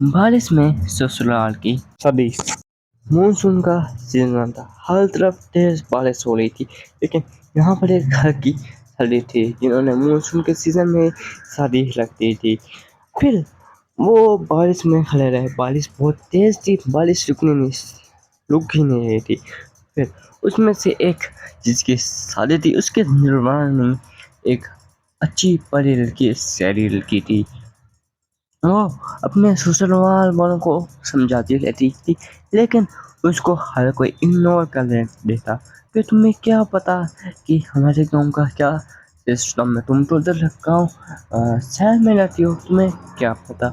बारिश में ससुराल की सदी। मानसून का सीजन था, हर तरफ तेज बारिश हो रही थी, लेकिन यहाँ पर एक घर की सदी थी जिन्होंने मानसून के सीजन में शादी रखती थी। फिर वो बारिश में खड़े रहे, बारिश बहुत तेज थी, बारिश रुक ही नहीं रही थी। फिर उसमें से एक जिसकी शादी थी, उसके निर्माण में एक अच्छी पढ़ी लिखी शहरी लड़की थी। वो अपने ससुराल वालों को समझाती रहती थी, लेकिन उसको हर कोई इग्नोर कर देता कि तुम्हें क्या पता कि हमारे गांव का क्या सिस्टम है, तुम तो उधर गाँव शहर में रहती हो, तुम्हें क्या पता।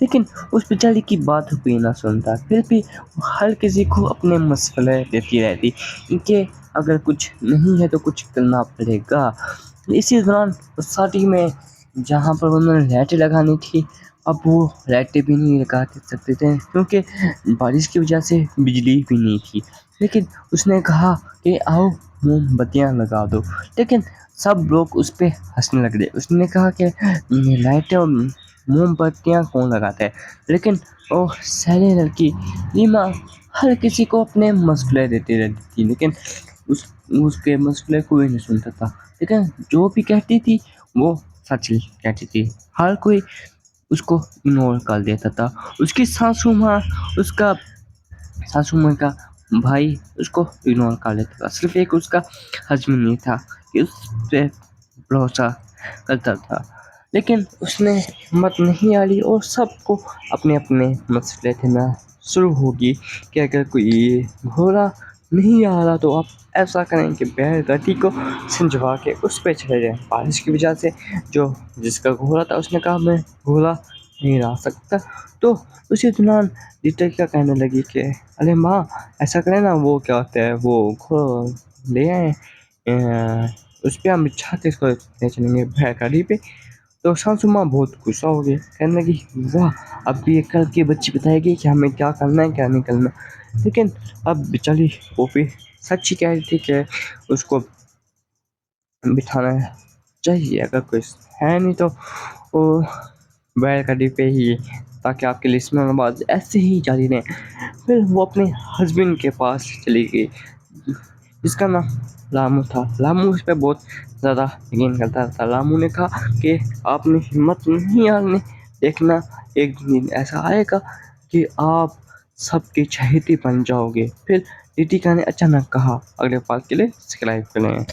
लेकिन उस बेचारी की बात कोई ना सुनता, फिर भी हर किसी को अपने मसले देती रहती कि अगर कुछ नहीं है तो कुछ करना पड़ेगा। इसी दौरान शादी में जहाँ पर उन्होंने लाइटें लगानी थी, अब वो लाइटें भी नहीं लगा सकते थे क्योंकि बारिश की वजह से बिजली भी नहीं थी। लेकिन उसने कहा कि आओ मोमबत्तियाँ लगा दो, लेकिन सब लोग उस पर हंसने लग गए। उसने कहा कि लाइटें और मोमबत्तियाँ कौन लगाता है, लेकिन वो सारी लड़की रीमा हर किसी को अपने मसले देती रहती थी, लेकिन उसके मसले कोई नहीं सुनता था। लेकिन जो भी कहती थी वो सच कहती थी, हर कोई उसको इग्नोर कर देता था। उसकी उसका सासू माँ का भाई उसको इग्नोर कर लेता था। सिर्फ एक उसका हस्बैंड नहीं था कि उस पे भरोसा करता था, लेकिन उसने हिम्मत नहीं हारी और सबको अपने अपने मसले देना शुरू होगी कि अगर कोई घोड़ा नहीं आ रहा तो आप ऐसा करें कि बैलगाड़ी को संजवा के उस पे चले जाएं। बारिश की वजह से जो जिसका घोड़ा था उसने कहा मैं घोड़ा नहीं ला सकता, तो उसी दौरान रीटा क्या कहने लगी कि अरे माँ ऐसा करें ना, वो क्या होता है वो घोड़ा ले आए, उस पर हम बिछा के इसको ले चलेंगे बैलगाड़ी पे। तो सासू माँ बहुत गुस्सा हो गई, कहने लगी वाह अब ये कल की बच्ची बताएगी कि हमें क्या करना है क्या नहीं करना। लेकिन अब बेचारी पोपी सच ही कह रही थी कि उसको बिठाना चाहिए, अगर कोई है नहीं तो वो बैलगाड़ी पे ही, ताकि आपके लिस्ट में बात ऐसे ही जारी रहे। फिर वो अपने हस्बैंड के पास चली गई जिसका नाम रामू था। रामू इस पर बहुत ज़्यादा यकीन करता था। रामू ने कहा कि आपने हिम्मत नहीं हारनी, देखना एक दिन ऐसा आएगा कि आप सबके चहेती बन जाओगे। फिर रितिका ने अचानक कहा, अगले पार्ट के लिए सब्सक्राइब करें।